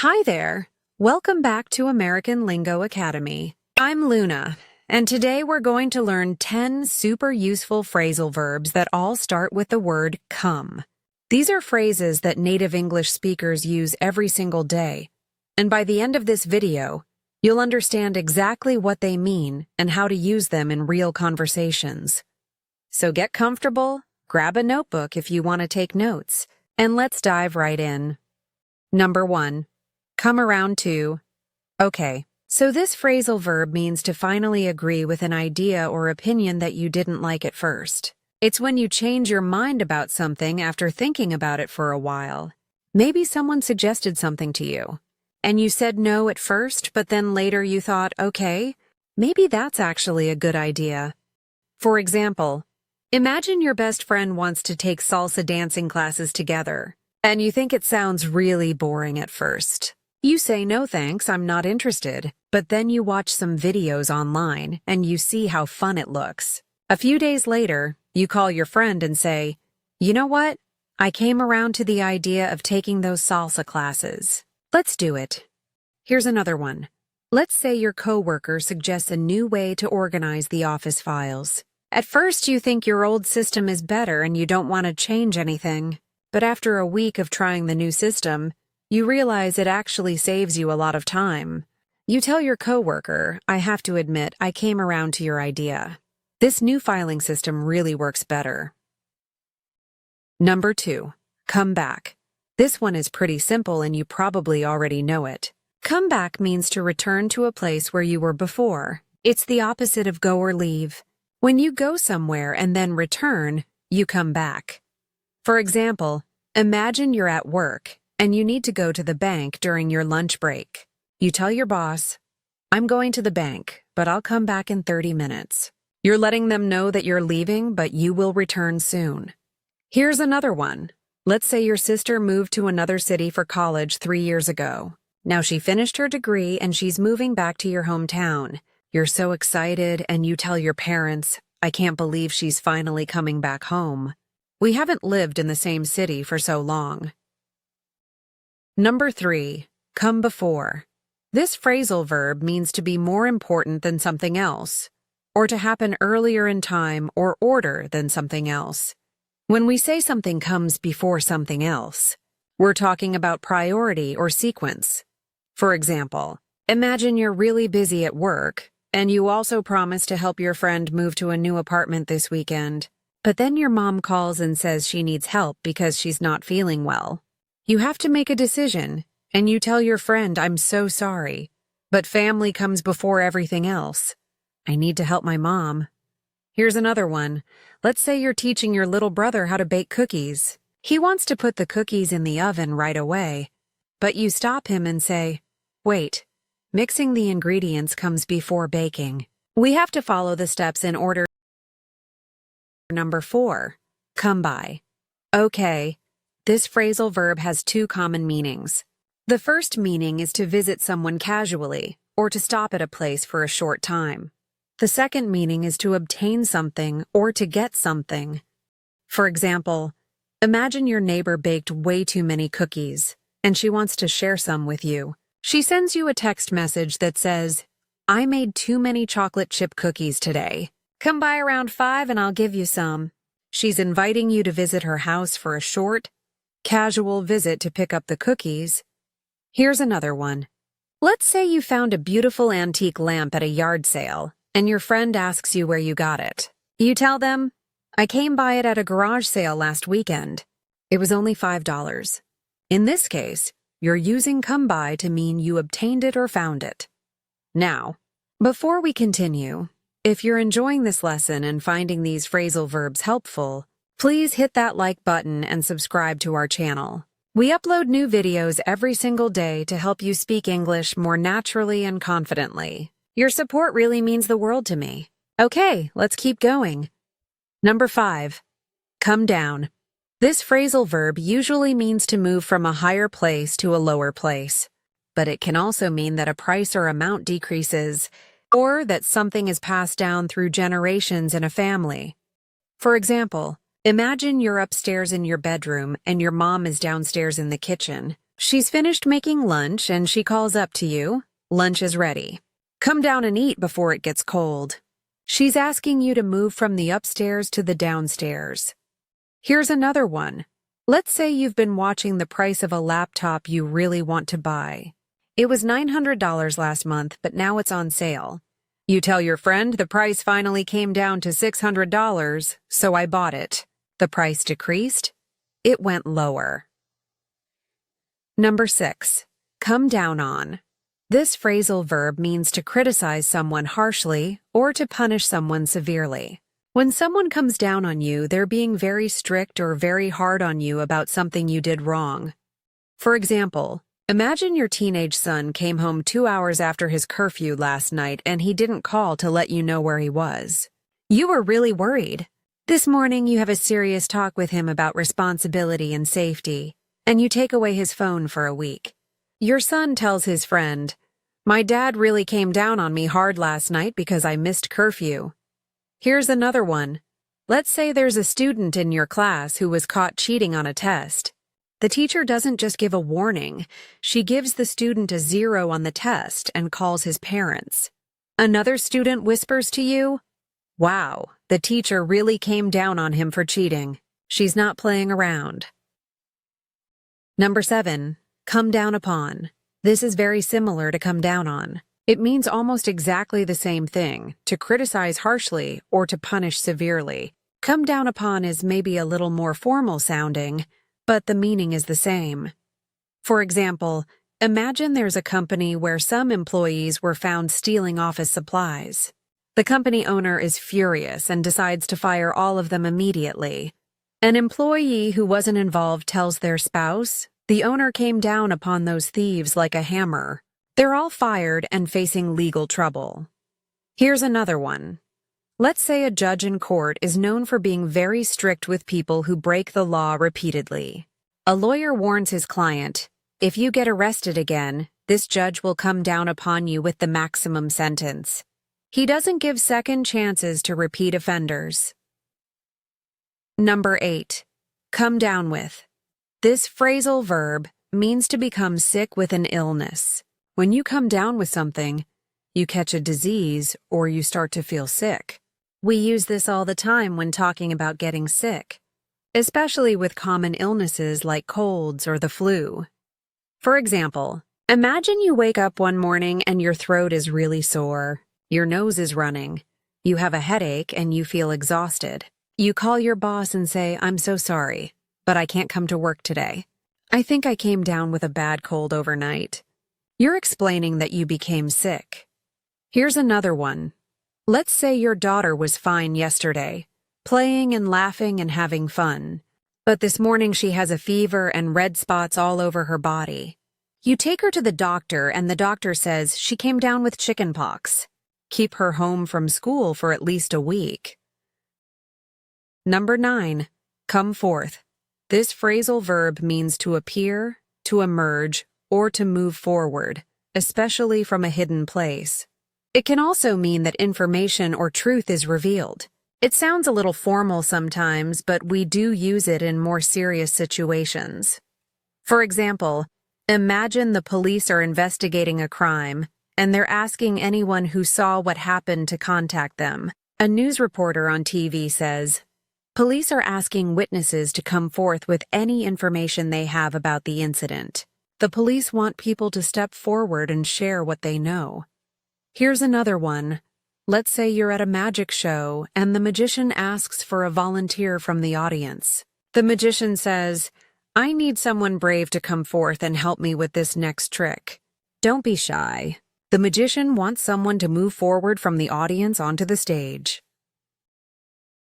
Hi there. Welcome back to American Lingo Academy. I'm Luna, and today we're going to learn 10 super useful phrasal verbs that all start with the word come. These are phrases that native English speakers use every single day, and by the end of this video, you'll understand exactly what they mean and how to use them in real conversations. So get comfortable, grab a notebook if you want to take notes, and let's dive right in. Number 1. Come around to. Okay, so this phrasal verb means to finally agree with an idea or opinion that you didn't like at first. It's when you change your mind about something after thinking about it for a while. Maybe someone suggested something to you, and you said no at first, but then later you thought, okay, maybe that's actually a good idea. For example, imagine your best friend wants to take salsa dancing classes together, and you think it sounds really boring at first. You say, no thanks, I'm not interested, but then you watch some videos online and you see how fun it looks. A few days later, you call your friend and say, you know what? I came around to the idea of taking those salsa classes. Let's do it. Here's another one. Let's say your coworker suggests a new way to organize the office files. At first, you think your old system is better and you don't want to change anything. But after a week of trying the new system, you realize it actually saves you a lot of time. You tell your coworker, I have to admit, I came around to your idea. This new filing system really works better. Number 2. Come back. This one is pretty simple and you probably already know it. Come back means to return to a place where you were before. It's the opposite of go or leave. When you go somewhere and then return, you come back. For example, imagine you're at work and you need to go to the bank during your lunch break. You tell your boss, I'm going to the bank, but I'll come back in 30 minutes. You're letting them know that you're leaving, but you will return soon. Here's another one. Let's say your sister moved to another city for college 3 years ago. Now she finished her degree and she's moving back to your hometown. You're so excited and you tell your parents, I can't believe she's finally coming back home. We haven't lived in the same city for so long. Number 3. Come before. This phrasal verb means to be more important than something else, or to happen earlier in time or order than something else. When we say something comes before something else, we're talking about priority or sequence. For example, imagine you're really busy at work, and you also promise to help your friend move to a new apartment this weekend. But then your mom calls and says she needs help because she's not feeling well. You have to make a decision, and you tell your friend, I'm so sorry, but family comes before everything else. I need to help my mom. Here's another one. Let's say you're teaching your little brother how to bake cookies. He wants to put the cookies in the oven right away, but you stop him and say, wait, mixing the ingredients comes before baking. We have to follow the steps in order. Number 4. Come by. Okay. This phrasal verb has 2 common meanings. The first meaning is to visit someone casually, or to stop at a place for a short time. The second meaning is to obtain something or to get something. For example, imagine your neighbor baked way too many cookies, and she wants to share some with you. She sends you a text message that says, I made too many chocolate chip cookies today. Come by around 5 and I'll give you some. She's inviting you to visit her house for a short, casual visit to pick up the cookies. Here's another one. Let's say you found a beautiful antique lamp at a yard sale, and your friend asks you where you got it. You tell them, I came by it at a garage sale last weekend. It was only $5. In this case, you're using come by to mean you obtained it or found it. Now, before we continue, if you're enjoying this lesson and finding these phrasal verbs helpful, please hit that like button and subscribe to our channel. We upload new videos every single day to help you speak English more naturally and confidently. Your support really means the world to me. Okay, let's keep going. Number 5. Come down. This phrasal verb usually means to move from a higher place to a lower place, but it can also mean that a price or amount decreases, or that something is passed down through generations in a family. For example, imagine you're upstairs in your bedroom and your mom is downstairs in the kitchen. She's finished making lunch and she calls up to you. Lunch is ready. Come down and eat before it gets cold. She's asking you to move from the upstairs to the downstairs. Here's another one. Let's say you've been watching the price of a laptop you really want to buy. It was $900 last month, but now it's on sale. You tell your friend the price finally came down to $600, so I bought it. The price decreased. It went lower. Number 6. Come down on. This phrasal verb means to criticize someone harshly or to punish someone severely. When someone comes down on you, they're being very strict or very hard on you about something you did wrong. For example, imagine your teenage son came home 2 hours after his curfew last night and he didn't call to let you know where he was. You were really worried. This morning you have a serious talk with him about responsibility and safety, and you take away his phone for a week. Your son tells his friend, "My dad really came down on me hard last night because I missed curfew." Here's another one. Let's say there's a student in your class who was caught cheating on a test. The teacher doesn't just give a warning. She gives the student a 0 on the test and calls his parents. Another student whispers to you, "Wow, the teacher really came down on him for cheating. She's not playing around." Number 7. Come down upon. This is very similar to come down on. It means almost exactly the same thing, to criticize harshly or to punish severely. Come down upon is maybe a little more formal sounding, but the meaning is the same. For example, imagine there's a company where some employees were found stealing office supplies. The company owner is furious and decides to fire all of them immediately. An employee who wasn't involved tells their spouse, "The owner came down upon those thieves like a hammer." They're all fired and facing legal trouble. Here's another one. Let's say a judge in court is known for being very strict with people who break the law repeatedly. A lawyer warns his client, "If you get arrested again, this judge will come down upon you with the maximum sentence." He doesn't give second chances to repeat offenders. Number 8. Come down with. This phrasal verb means to become sick with an illness. When you come down with something, you catch a disease or you start to feel sick. We use this all the time when talking about getting sick, especially with common illnesses like colds or the flu. For example, imagine you wake up one morning and your throat is really sore, your nose is running, you have a headache and you feel exhausted. You call your boss and say, "I'm so sorry, but I can't come to work today. I think I came down with a bad cold overnight." You're explaining that you became sick. Here's another one. Let's say your daughter was fine yesterday, playing and laughing and having fun. But this morning she has a fever and red spots all over her body. You take her to the doctor and the doctor says she came down with chickenpox. Keep her home from school for at least a week. Number 9. Come forth. This phrasal verb means to appear, to emerge, or to move forward, especially from a hidden place. It can also mean that information or truth is revealed. It sounds a little formal sometimes, but we do use it in more serious situations. For example, imagine the police are investigating a crime, and they're asking anyone who saw what happened to contact them. A news reporter on TV says, "Police are asking witnesses to come forth with any information they have about the incident. The police want people to step forward and share what they know." Here's another one. Let's say you're at a magic show and the magician asks for a volunteer from the audience. The magician says, "I need someone brave to come forth and help me with this next trick." Don't be shy. The magician wants someone to move forward from the audience onto the stage.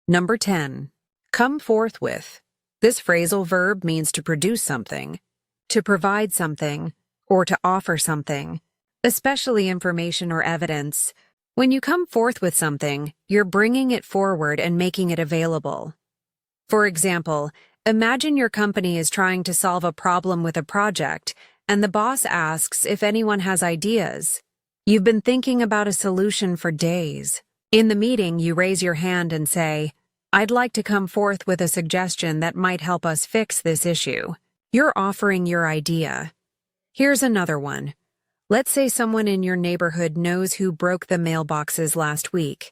Number 10. Come forth with. This phrasal verb means to produce something, to provide something, or to offer something, especially information or evidence. When you come forth with something, you're bringing it forward and making it available. For example, imagine your company is trying to solve a problem with a project, and the boss asks if anyone has ideas. You've been thinking about a solution for days. In the meeting, you raise your hand and say, "I'd like to come forth with a suggestion that might help us fix this issue." You're offering your idea. Here's another one. Let's say someone in your neighborhood knows who broke the mailboxes last week,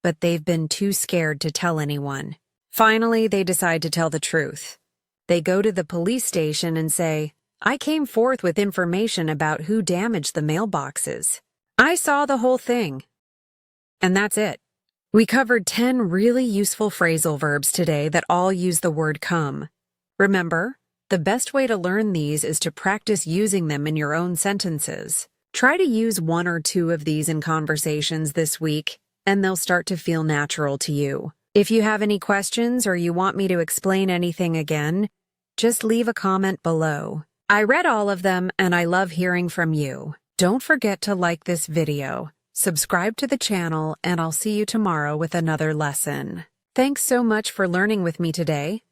but they've been too scared to tell anyone. Finally, they decide to tell the truth. They go to the police station and say, "I came forth with information about who damaged the mailboxes. I saw the whole thing." And that's it. We covered 10 really useful phrasal verbs today that all use the word come. Remember, the best way to learn these is to practice using them in your own sentences. Try to use one or two of these in conversations this week, and they'll start to feel natural to you. If you have any questions or you want me to explain anything again, just leave a comment below. I read all of them, and I love hearing from you. Don't forget to like this video, subscribe to the channel, and I'll see you tomorrow with another lesson. Thanks so much for learning with me today.